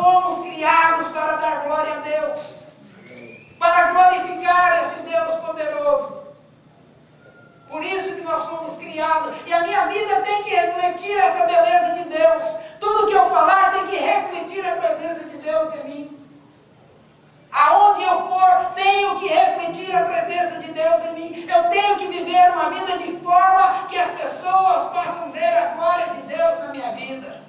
fomos criados para dar glória a Deus, para glorificar esse Deus poderoso. Por isso que nós fomos criados. E a minha vida tem que refletir essa beleza de Deus. Tudo que eu falar tem que refletir a presença de Deus em mim. Aonde eu for, tenho que refletir a presença de Deus em mim. Eu tenho que viver uma vida de forma que as pessoas possam ver a glória de Deus na minha vida.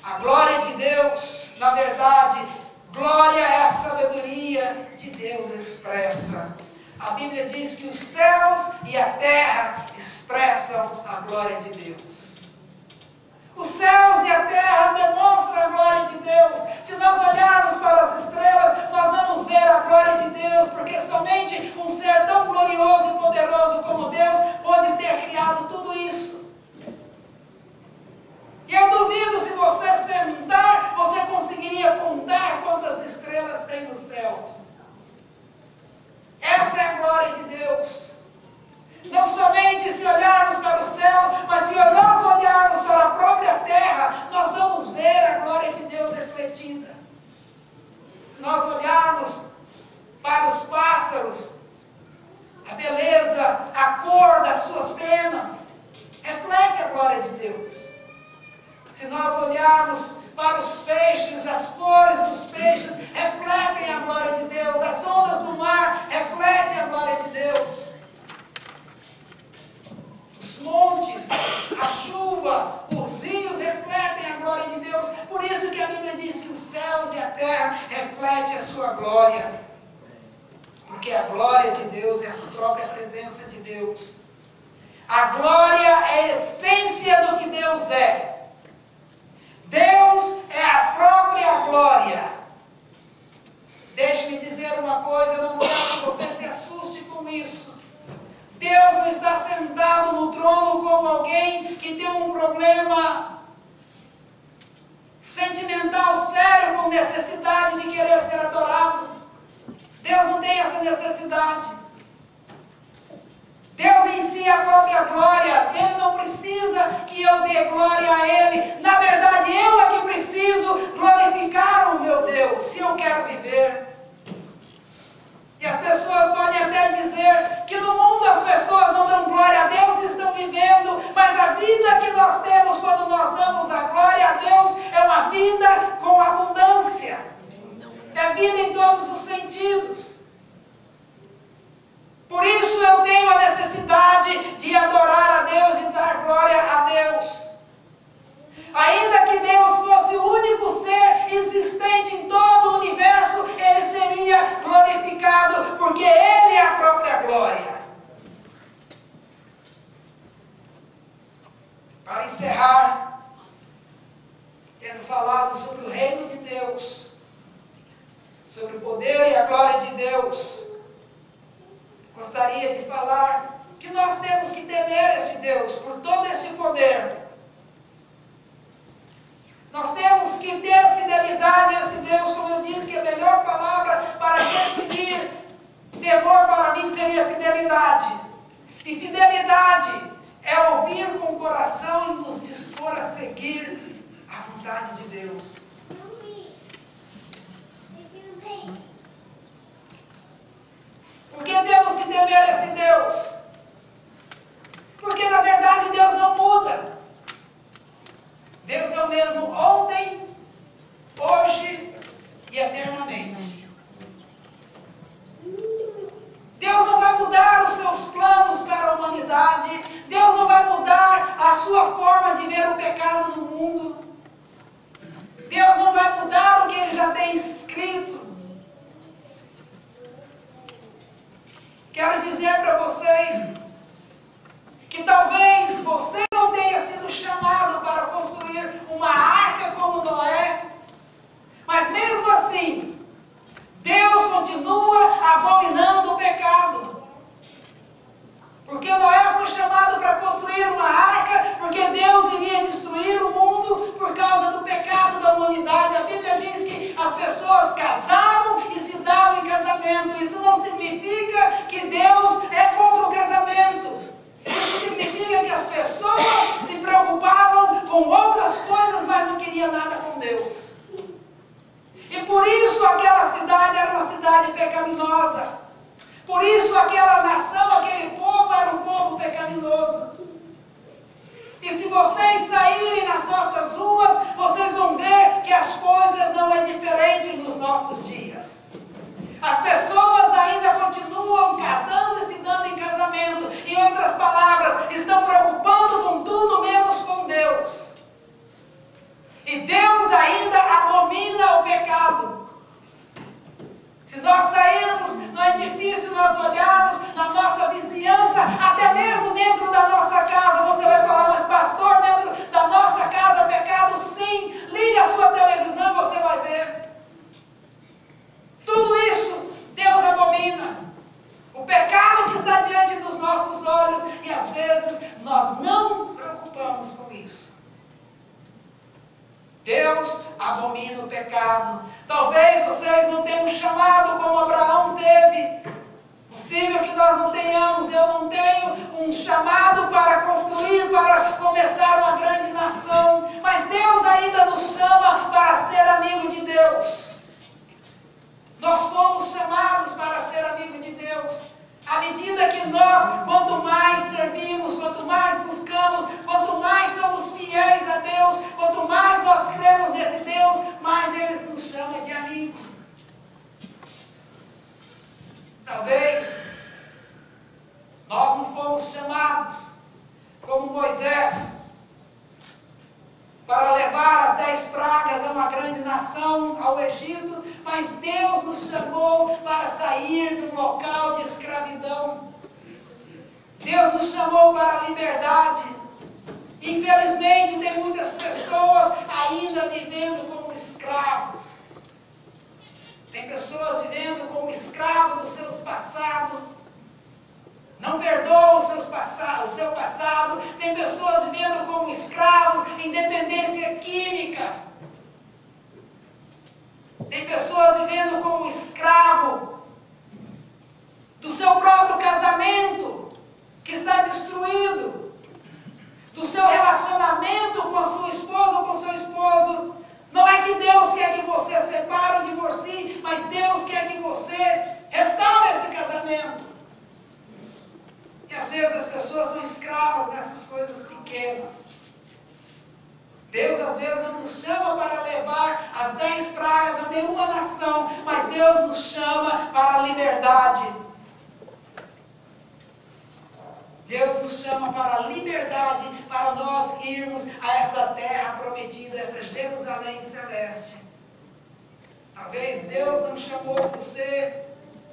A glória de Deus, na verdade, glória é a sabedoria de Deus expressa. A Bíblia diz que os céus e a terra expressam a glória de Deus. Os céus e a terra demonstram a glória de Deus. Se nós olharmos para as estrelas, nós vamos ver a glória de Deus, porque somente um ser tão glorioso e poderoso como Deus pode ter criado tudo isso. E eu duvido, se você sentar, você conseguiria contar quantas estrelas tem nos céus. Essa é a glória de Deus. Não somente se olharmos para o céu, mas se nós olharmos para a própria terra, nós vamos ver a glória de Deus refletida. Se nós olharmos para os pássaros, a beleza, a cor das suas penas, reflete a glória de Deus. Se nós olharmos para os peixes, as cores dos peixes refletem a glória de Deus. As ondas do mar refletem a glória de Deus. Os montes, a chuva, os rios refletem a glória de Deus. Por isso que a Bíblia diz que os céus e a terra refletem a sua glória. Porque a glória de Deus é a própria presença de Deus. A glória é a essência do que Deus é. Deus é a própria glória. Deixe-me dizer uma coisa, eu não quero que você se assuste com isso. Deus não está sentado no trono como alguém que tem um problema sentimental sério, com necessidade de querer ser adorado. Deus não tem essa necessidade. Deus em si é a própria glória. Ele não precisa que eu dê glória a Ele. Na verdade, eu é que preciso glorificar o meu Deus, se eu quero viver. E as pessoas podem até dizer que no mundo as pessoas não dão glória a Deus, estão vivendo, mas a vida que nós temos quando nós damos a glória a Deus é uma vida com abundância. É vida em todos os sentidos. Por isso eu tenho a necessidade de adorar a Deus e dar glória a Deus. Ainda que Deus fosse o único ser existente em todo o universo, Ele seria glorificado, porque Ele é a própria glória. Para encerrar, tendo falado sobre o reino de Deus, sobre o poder e a glória de Deus, gostaria de falar que nós temos que temer esse Deus por todo esse poder. Nós temos que ter fidelidade a esse Deus, como eu disse, que a melhor palavra para definir temor para mim seria fidelidade. E fidelidade é ouvir com o coração e nos dispor a seguir a vontade de Deus. Por que temos que temer esse Deus? Porque na verdade Deus não muda. Deus é o mesmo ontem, hoje e eternamente. Deus não vai mudar os seus planos para a humanidade. Deus não vai mudar se vocês saírem nas nossas ruas, vocês vão ver que as coisas não é diferente nos nossos dias. As pessoas ainda continuam casando e se dando em casamento. Em outras palavras, estão preocupando com tudo menos com Deus. E Deus ainda abomina o pecado. Se nós sairmos no edifício, nós olharmos na nossa vizinhança, até mesmo dentro da nossa casa, você vai falar, mas pastor, dentro da nossa casa, pecado sim. Ligue a sua televisão, você vai ver. Tudo isso Deus abomina. O pecado que está diante dos nossos olhos, e às vezes nós não nos preocupamos com isso. Deus abomina o pecado. Talvez vocês não tenham chamado como Abraão teve. Possível que nós não tenhamos. Eu não tenho um chamado para construir, para começar uma grande nação. Mas Deus ainda nos chama para ser amigo de Deus. Nós fomos chamados para ser amigo de Deus. À medida que nós, quanto mais servimos, quanto mais buscamos, quanto mais somos fiéis a Deus, quanto mais nós cremos nesse Deus, mais Ele nos chama de amigo. Talvez nós não fomos chamados, como Moisés, para levar as 10 pragas a uma grande nação, ao Egito, mas Deus nos chamou para sair de um local de escravidão. Deus nos chamou para a liberdade. Infelizmente, tem muitas pessoas ainda vivendo como escravos. Tem pessoas vivendo como escravos do seu passado. Não perdoam o seu passado. Tem pessoas vivendo como escravos em dependência química. Tem pessoas vivendo como escravo do seu próprio casamento, que está destruído, do seu relacionamento com a sua esposa ou com o seu esposo. Não é que Deus quer que você separe ou divorcie, mas Deus quer que você restaure esse casamento. E às vezes as pessoas são escravas dessas coisas pequenas. Deus às vezes não nos chama para levar as 10 pragas a nenhuma nação, mas Deus nos chama para a liberdade. Deus nos chama para a liberdade, para nós irmos a essa terra prometida, essa Jerusalém celeste. Talvez Deus não chamou você,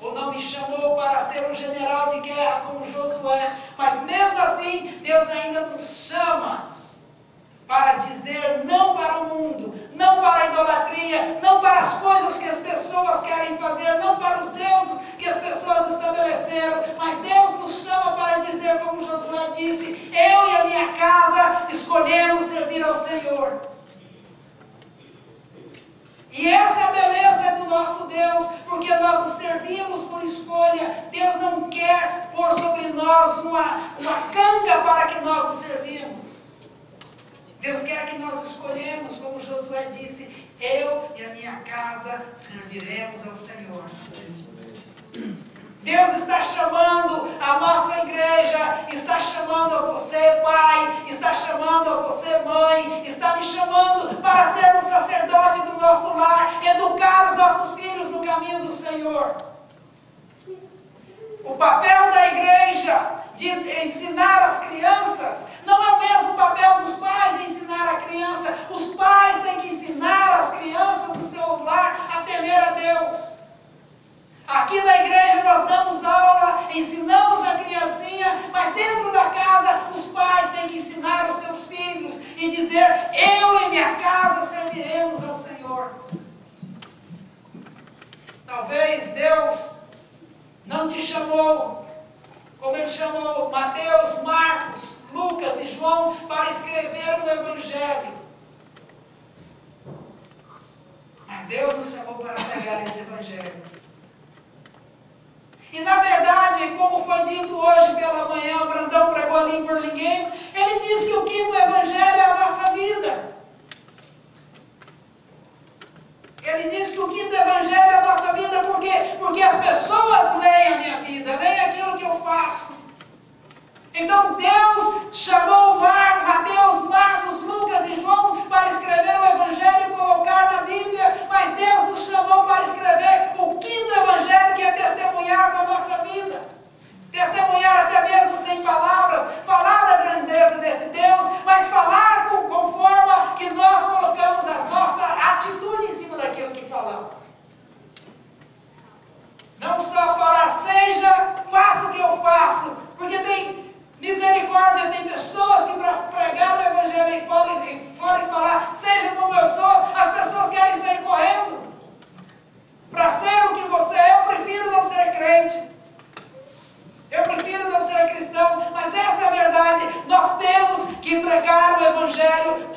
ou não me chamou para ser um general de guerra como Josué, mas mesmo assim, Deus ainda nos chama para dizer não para o mundo, não para a idolatria, não para as coisas que as pessoas querem fazer, não para os deuses que as pessoas estabeleceram, mas Deus nos chama para dizer, como Josué disse, eu e a minha casa escolhemos servir ao Senhor. E essa é a beleza do nosso Deus, porque nós o servimos por escolha. Deus não quer pôr sobre nós uma canga para que nós o servimos. Deus quer que nós escolhemos, como Josué disse, eu e a minha casa serviremos ao Senhor. Deus está chamando a nossa igreja, está chamando a você, pai, está chamando a você, mãe, está me chamando para sermos sacerdote do nosso lar, educar os nossos filhos no caminho do Senhor. O papel da igreja de ensinar as crianças não é o mesmo papel dos pais de ensinar a criança. Os pais têm que ensinar as crianças no seu lar a temer a Deus. Aqui na igreja nós damos aula, ensinamos a criancinha, mas dentro da casa os pais têm que ensinar os seus filhos e dizer, eu e minha casa serviremos ao Senhor. Talvez Deus não te chamou, como Ele chamou Mateus, Marcos, Lucas e João, para escrever um evangelho. Mas Deus nos chamou para pregar esse evangelho. E na verdade, como foi dito hoje pela manhã, o Brandão pregou ali em Burlingame, ele disse que o quinto evangelho é a nossa vida. Ele disse que o quinto evangelho é a nossa vida, por quê? Porque as pessoas leem a minha vida, leem aquilo que eu faço. Então Deus chamou Mateus, Evangelho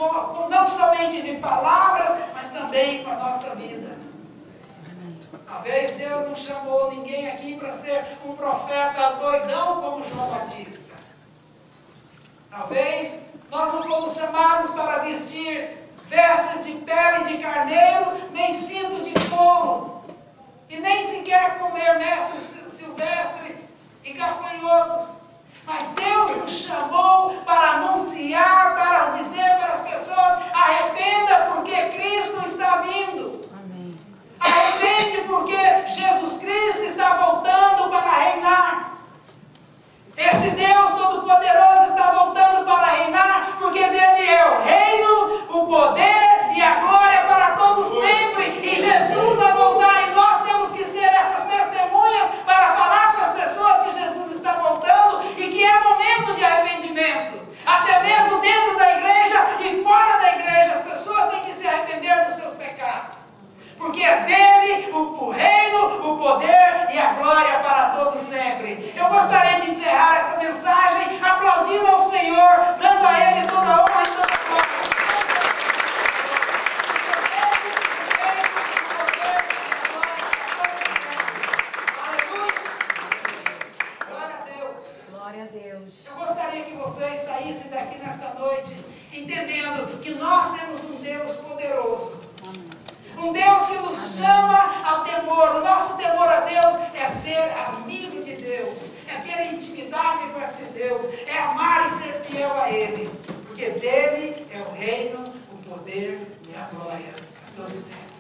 não somente de palavras, mas também com a nossa vida. Talvez Deus não chamou ninguém aqui para ser um profeta doidão como João Batista. Talvez nós não fomos chamados para vestir vestes de pele de carneiro, nem cinto de couro, e nem sequer comer mestre silvestre e gafanhotos. Mas Deus nos chamou para anunciar, para dizer para as pessoas: arrependa porque Cristo está vindo. Amém. Arrepende porque Jesus Cristo está voltando para reinar. Esse Deus Todo-Poderoso está voltando para reinar, porque dele é o reino, o poder e a glória para todos sempre. E Jesus vai voltar, e nós temos que ser essas testemunhas para falar para as pessoas que Jesus está voltando e que é momento de arrependimento. Até mesmo dentro da igreja e fora da igreja, as pessoas têm que se arrepender dos seus pecados. Porque é dele o reino, o poder e a glória para todos sempre. Eu gostaria de encerrar essa mensagem aplaudindo ao Senhor, dando a Ele toda a honra e toda a glória. Aleluia! Glória a Deus. Glória a Deus. Eu gostaria que vocês saíssem daqui nesta noite entendendo que nós temos um Deus poderoso. Um Deus que nos chama ao temor. O nosso temor a Deus é ser amigo de Deus, é ter intimidade com esse Deus, é amar e ser fiel a Ele, porque dele é o reino, o poder e a glória a todos sempre.